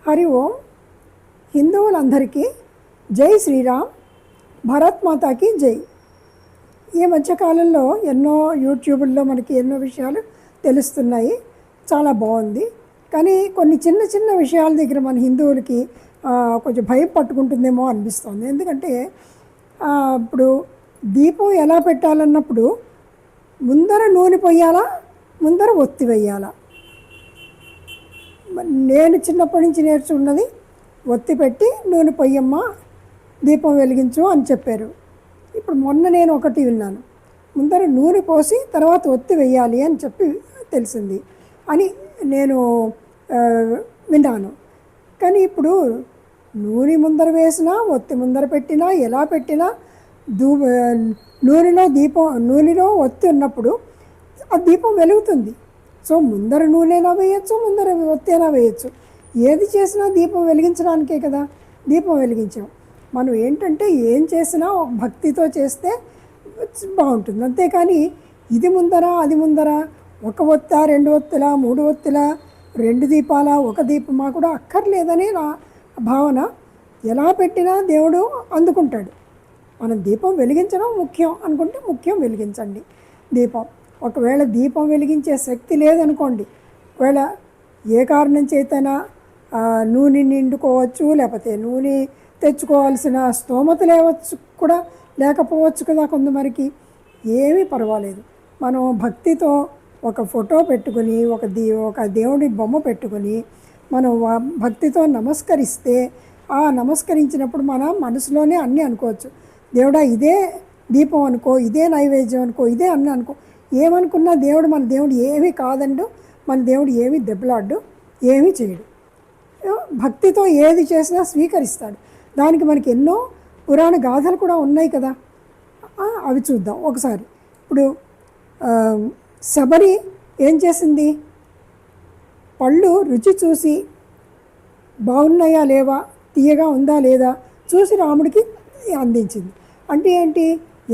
హరి ఓం. హిందువులందరికీ జై శ్రీరామ్, భారత్ మాతాకి జై. ఈ మధ్యకాలంలో ఎన్నో యూట్యూబుల్లో మనకి ఎన్నో విషయాలు తెలుస్తున్నాయి, చాలా బాగుంది. కానీ కొన్ని చిన్న చిన్న విషయాల దగ్గర మన హిందువులకి కొంచెం భయం పట్టుకుంటుందేమో అనిపిస్తుంది. ఎందుకంటే ఇప్పుడు దీపం ఎలా పెట్టాలన్నప్పుడు ముందర నూనె పొయ్యాలా, ముందర ఒత్తి వేయాలా? నేను చిన్నప్పటి నుంచి నేర్చుకున్నది ఒత్తి పెట్టి నూనె పొయ్యమ్మా, దీపం వెలిగించు అని చెప్పారు. ఇప్పుడు మొన్న నేను ఒకటి విన్నాను, ముందర నూనె పోసి తర్వాత ఒత్తి వేయాలి అని చెప్పి తెలిసింది అని నేను విన్నాను. కానీ ఇప్పుడు నూనె ముందర వేసినా, ఒత్తి ముందర పెట్టినా, ఎలా పెట్టినా నూనెలో ఒత్తి ఉన్నప్పుడు ఆ దీపం వెలుగుతుంది. సో ముందర నూనెనా వేయచ్చు, ముందర ఒత్తైనా వేయచ్చు. ఏది చేసినా దీపం వెలిగించడానికే కదా దీపం వెలిగించాం. మనం ఏంటంటే ఏం చేసినా భక్తితో చేస్తే బాగుంటుంది. అంతేకాని ఇది ముందర అది ముందర, ఒక ఒత్త, రెండు ఒత్తుల, మూడు ఒత్తుల, రెండు దీపాల, ఒక దీపమా కూడా అక్కర్లేదని నా భావన. ఎలా పెట్టినా దేవుడు అందుకుంటాడు. మనం దీపం వెలిగించడం ముఖ్యం అనుకుంటే ముఖ్యం వెలిగించండి దీపం. ఒకవేళ దీపం వెలిగించే శక్తి లేదనుకోండి, ఒకవేళ ఏ కారణం చేతనా నూనె నిండుకోవచ్చు, లేకపోతే నూనె తెచ్చుకోవాల్సిన స్తోమత కూడా లేకపోవచ్చు కదా కొంతమరికి. ఏమీ పర్వాలేదు. మనం భక్తితో ఒక ఫోటో పెట్టుకుని, ఒక దేవుడి బొమ్మ పెట్టుకుని మనం భక్తితో నమస్కరిస్తే, ఆ నమస్కరించినప్పుడు మన మనసులోనే అన్నీ అనుకోవచ్చు. దేవుడా ఇదే దీపం అనుకో, ఇదే నైవేద్యం అనుకో, ఇదే అన్నీ అనుకో. ఏమనుకున్నా మన దేవుడు ఏమీ కాదండు, మన దేవుడు ఏమీ దెబ్బలాడ్డు, ఏమీ చేయడు. భక్తితో ఏది చేసినా స్వీకరిస్తాడు. దానికి మనకి ఎన్నో పురాణ గాథలు కూడా ఉన్నాయి కదా, అవి చూద్దాం ఒకసారి. ఇప్పుడు శబరి ఏం చేసింది? పళ్ళు రుచి చూసి బాగున్నాయా లేవా, తీయగా ఉందా లేదా చూసి రాముడికి అందించింది. అంటే ఏంటి?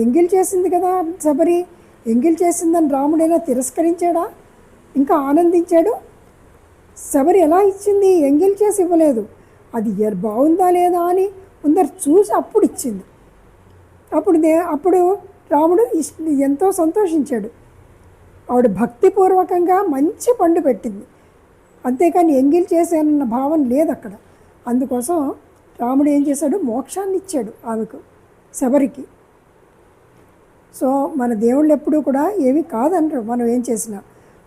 ఎంగిల్ చేసింది కదా శబరి. ఎంగిల్ చేసిందని రాముడైనా తిరస్కరించాడా? ఇంకా ఆనందించాడు. శబరి ఎలా ఇచ్చింది? ఎంగిల్ చేసి ఇవ్వలేదు. అది బాగుందా లేదా అని ముందర చూసి అప్పుడు ఇచ్చింది. అప్పుడు రాముడు ఎంతో సంతోషించాడు. ఆవిడ భక్తిపూర్వకంగా మంచి పండు పెట్టింది, అంతేకాని ఎంగిల్ చేశానన్న భావన లేదు అక్కడ. అందుకోసం రాముడు ఏం చేశాడు? మోక్షాన్ని ఇచ్చాడు ఆమెకు, శబరికి. సో మన దేవుళ్ళు ఎప్పుడూ కూడా ఏమీ కాదనరు మనం ఏం చేసినా.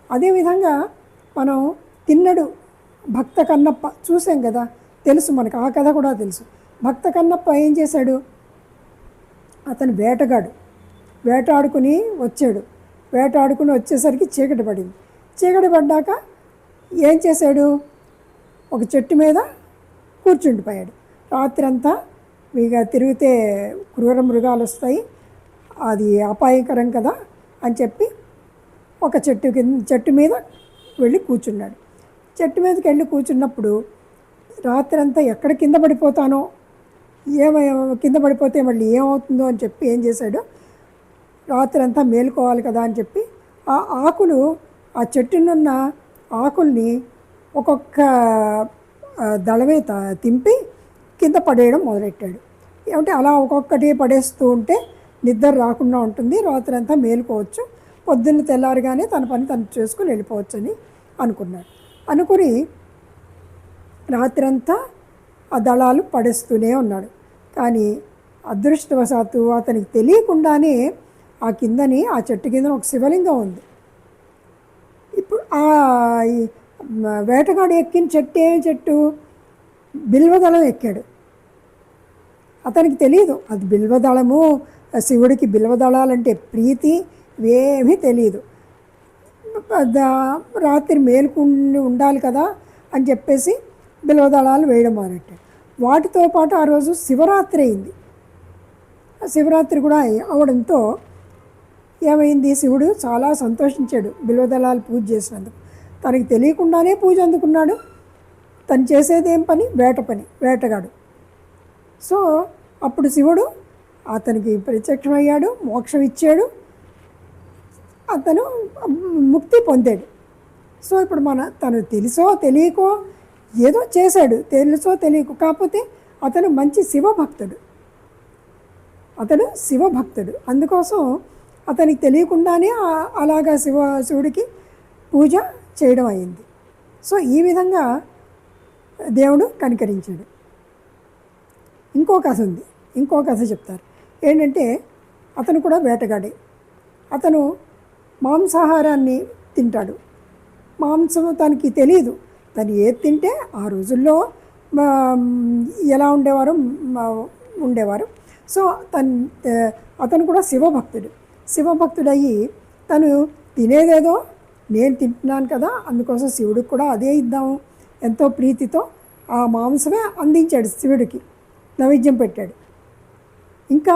అదేవిధంగా మనం తిన్నడు భక్త కన్నప్ప చూసాం కదా, తెలుసు మనకు, ఆ కథ కూడా తెలుసు. భక్త కన్నప్ప ఏం చేశాడు? అతను వేటాడుకుని వచ్చేసరికి చీకటి పడింది. చీకటి పడ్డాక ఏం చేశాడు? ఒక చెట్టు మీద కూర్చుండిపోయాడు. రాత్రంతా ఇక తిరిగితే క్రూర మృగాలు వస్తాయి, అది అపాయకరం కదా అని చెప్పి ఒక చెట్టు మీద వెళ్ళి కూర్చున్నాడు. చెట్టు మీదకి వెళ్ళి కూర్చున్నప్పుడు రాత్రంతా ఎక్కడ కింద పడిపోతానో, కింద పడిపోతే మళ్ళీ ఏమవుతుందో అని చెప్పి ఏం చేశాడు? రాత్రంతా మేలుకోవాలి కదా అని చెప్పి ఆ చెట్టునున్న ఆకుల్ని ఒక్కొక్క దళమే తింపి కింద పడేయడం మొదలెట్టాడు. ఏమంటే అలా ఒక్కొక్కటి పడేస్తూ ఉంటే నిద్ర రాకుండా ఉంటుంది, రాత్రంతా మేలుకోవచ్చు, పొద్దున్న తెల్లారిగానే తన పని తను చేసుకుని వెళ్ళిపోవచ్చు అని అనుకుని రాత్రంతా ఆ దళాలు పడేస్తూనే ఉన్నాడు. కానీ అదృష్టవశాత్తు అతనికి తెలియకుండానే ఆ చెట్టు కింద ఒక శివలింగం ఉంది. ఇప్పుడు ఆ వేటగాడు ఎక్కిన చెట్టు బిల్వదళం ఎక్కాడు. అతనికి తెలియదు అది బిల్వదళము, శివుడికి బిల్వదళాలంటే ప్రీతి, ఏమీ తెలియదు. రాత్రి మేలుకుని ఉండాలి కదా అని చెప్పేసి బిల్వదళాలు వేయడం మొదలెట్టాడు. వాటితో పాటు ఆ రోజు శివరాత్రి అయింది. శివరాత్రి కూడా అవడంతో ఏమైంది? శివుడు చాలా సంతోషించాడు బిల్వదళాలు పూజ చేసినందుకు. తనకి తెలియకుండానే పూజ అందుకున్నాడు. తను చేసేదేం పని? వేటగాడు. సో అప్పుడు శివుడు అతనికి ప్రత్యక్షమయ్యాడు, మోక్షం ఇచ్చాడు, అతను ముక్తి పొందాడు. సో ఇప్పుడు తను తెలుసో తెలియకో ఏదో చేశాడు, తెలుసో తెలియకు. కాకపోతే అతను మంచి శివభక్తుడు, అతడు శివభక్తుడు. అందుకోసం అతనికి తెలియకుండానే అలాగా శివుడికి పూజ చేయడం అయింది. సో ఈ విధంగా దేవుడు కనికరించాడు. ఇంకో కథ ఉంది, ఇంకో కథ చెప్తారు. ఏంటంటే అతను కూడా వేటగాడే. అతను మాంసాహారాన్ని తింటాడు. మాంసం తనకి తెలియదు. తను ఏది తింటే ఆ రోజుల్లో ఎలా ఉండేవారు. సో అతను కూడా శివభక్తుడయ్యి తను తినేదేదో నేను తింటున్నాను కదా, అందుకోసం శివుడికి కూడా అదే ఇద్దాము ఎంతో ప్రీతితో ఆ మాంసమే అందించాడు, శివుడికి నైవేద్యం పెట్టాడు. ఇంకా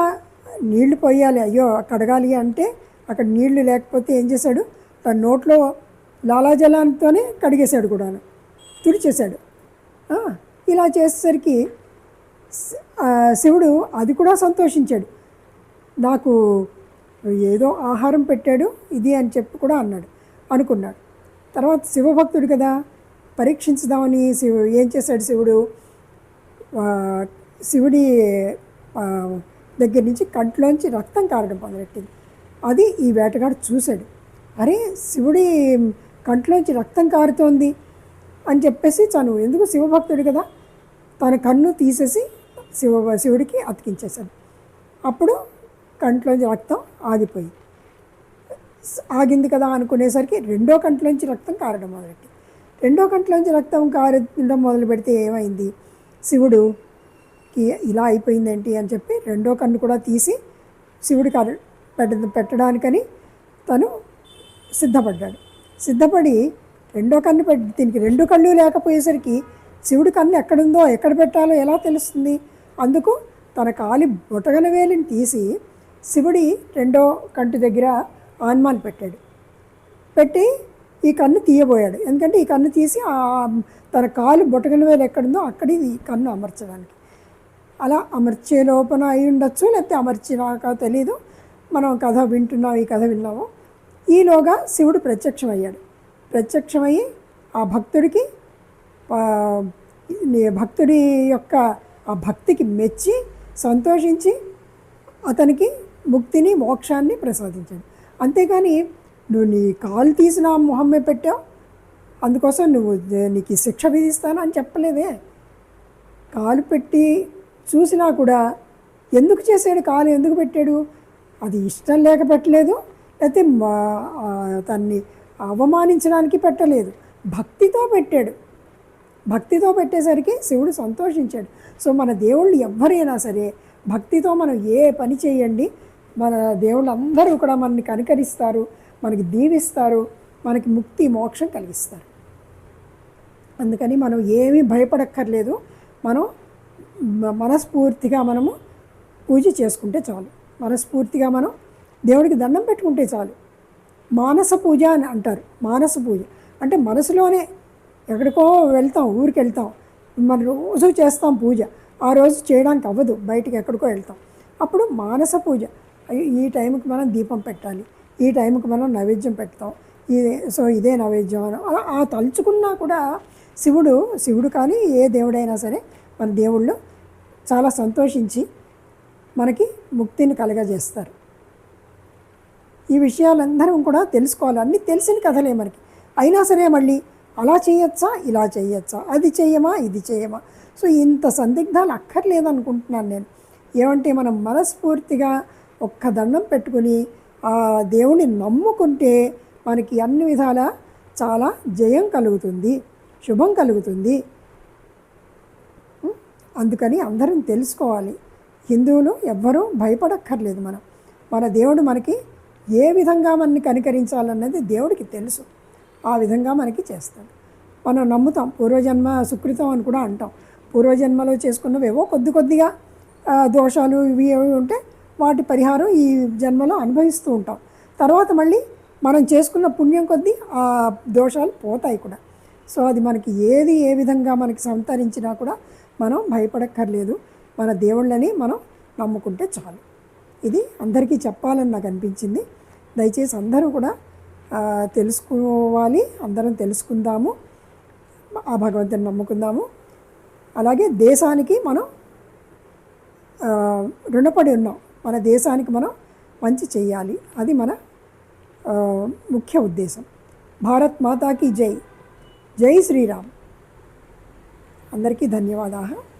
నీళ్లు పోయాలి, అయ్యో కడగాలి అంటే అక్కడ నీళ్లు లేకపోతే ఏం చేశాడు, తన నోట్లో లాలాజలంతోనే కడిగేశాడు, కూడాను తుడిచేశాడు. ఇలా చేసేసరికి శివుడు అది కూడా సంతోషించాడు. నాకు ఏదో ఆహారం పెట్టాడు ఇది అని చెప్పి కూడా అనుకున్నాడు. తర్వాత శివభక్తుడు కదా, పరీక్షించుదామని ఏం చేశాడు శివుడి దగ్గర నుంచి కంట్లోంచి రక్తం కారడం మొదలెట్టింది. అది ఈ వేటగాడు చూశాడు. అరే శివుడి కంట్లోంచి రక్తం కారుతోంది అని చెప్పేసి తను ఎందుకు శివభక్తుడు కదా, తన కన్ను తీసేసి శివుడికి అతికించేశాడు. అప్పుడు కంట్లోంచి రక్తం ఆగింది కదా అనుకునేసరికి రెండో కంట్లోంచి రక్తం కారడం మొదలెట్టి, రెండో కంట్లోంచి రక్తం కారడం మొదలు పెడితే ఏమైంది, శివుడుకి ఇలా అయిపోయిందేంటి అని చెప్పి రెండో కన్ను కూడా తీసి శివుడికి పెట్టడానికని తను సిద్ధపడి రెండో కన్ను దీనికి రెండు కళ్ళు లేకపోయేసరికి శివుడి కన్ను ఎక్కడుందో ఎక్కడ పెట్టాలో ఎలా తెలుస్తుంది. అందుకు తన కాలి బొటగన వేలిని తీసి శివుడి రెండో కంటి దగ్గర ఆన్మాన్ పెట్టి ఈ కన్ను తీయబోయాడు. ఎందుకంటే ఈ కన్ను తీసి తన కాలు బొటగన వేలు ఎక్కడుందో అక్కడి ఈ కన్ను అమర్చడానికి. అలా అమర్చే లోపల అయి ఉండొచ్చు, లేకపోతే అమర్చినాక తెలీదు. మనం కథ వింటున్నాం, ఈ కథ విన్నాము. ఈలోగా శివుడు ప్రత్యక్షమయ్యి ఆ భక్తుడి యొక్క ఆ భక్తికి మెచ్చి సంతోషించి అతనికి ముక్తిని మోక్షాన్ని ప్రసాదించాడు. అంతేకాని నువ్వు నీ కాలు తీసిన మొహమ్మే పెట్టావు, అందుకోసం నీకు శిక్ష విధిస్తాను అని చెప్పలేదే. కాలు పెట్టి చూసినా కూడా ఎందుకు చేశాడు, కాలు ఎందుకు పెట్టాడు, అది ఇష్టం లేక పెట్టలేదు, లేకపోతే తన్ని అవమానించడానికి పెట్టలేదు, భక్తితో పెట్టాడు. భక్తితో పెట్టేసరికి శివుడు సంతోషించాడు. సో మన దేవుళ్ళు ఎవ్వరైనా సరే భక్తితో మనం ఏ పని చేయండి, మన దేవుళ్ళు అందరూ కూడా మనని కనికరిస్తారు, మనకి దీవిస్తారు, మనకి ముక్తి మోక్షం కలిగిస్తారు. అందుకని మనం ఏమీ భయపడక్కర్లేదు. మనం మనస్ఫూర్తిగా మనము పూజ చేసుకుంటే చాలు, మనస్ఫూర్తిగా మనం దేవుడికి దండం పెట్టుకుంటే చాలు. మానస పూజ అని అంటారు. మానస పూజ అంటే మనసులోనే ఎక్కడికో వెళ్తాం, ఊరికి వెళ్తాం, మనం రోజు చేస్తాం పూజ, ఆ రోజు చేయడానికి అవ్వదు, బయటికి ఎక్కడికో వెళ్తాం. అప్పుడు మానస పూజ, ఈ టైంకి మనం దీపం పెట్టాలి, ఈ టైంకి మనం నైవేద్యం పెడతాం, సో ఇదే నైవేద్యం అని అలా తలుచుకున్నా కూడా శివుడు కానీ ఏ దేవుడైనా సరే మన దేవుళ్ళు చాలా సంతోషించి మనకి ముక్తిని కలగజేస్తారు. ఈ విషయాలందరం కూడా తెలుసుకోవాలి. అన్నీ తెలిసిన కథలే మనకి. అయినా సరే మళ్ళీ అలా చేయొచ్చా, ఇలా చేయొచ్చా, అది చేయమా, ఇది చేయమా, సో ఇంత సందిగ్ధాలు అక్కర్లేదనుకుంటున్నాను నేను. ఏమంటే మనం మనస్ఫూర్తిగా ఒక్క దండం పెట్టుకుని ఆ దేవుని నమ్ముకుంటే మనకి అన్ని విధాల చాలా జయం కలుగుతుంది, శుభం కలుగుతుంది. అందుకని అందరం తెలుసుకోవాలి. హిందువులు ఎవ్వరూ భయపడక్కర్లేదు. మన దేవుడు మనకి ఏ విధంగా మనని కనికరించాలన్నది దేవుడికి తెలుసు, ఆ విధంగా మనకి చేస్తాడు. మనం నమ్ముతాం, పూర్వజన్మ సుకృతం అని కూడా అంటాం. పూర్వజన్మలో చేసుకున్నవేవో కొద్దిగా దోషాలు ఇవి ఉంటే వాటి పరిహారం ఈ జన్మలో అనుభవిస్తూ ఉంటాం. తర్వాత మళ్ళీ మనం చేసుకున్న పుణ్యం కొద్దీ ఆ దోషాలు పోతాయి కూడా. సో అది మనకి ఏ విధంగా మనకి సంతరించినా కూడా మనం భయపడక్కర్లేదు. మన దేవుళ్ళని మనం నమ్ముకుంటే చాలు. ఇది అందరికీ చెప్పాలని నాకు అనిపించింది. దయచేసి అందరూ కూడా తెలుసుకోవాలి, అందరం తెలుసుకుందాము. ఆ భగవంతుని నమ్ముకుందాము. అలాగే దేశానికి మనం రుణపడి ఉన్నాం. మన దేశానికి మనం మంచి చెయ్యాలి, అది మన ముఖ్య ఉద్దేశం. భారత్ మాతాకి జై. జై శ్రీరామ్. అందరికీ ధన్యవాదాలు.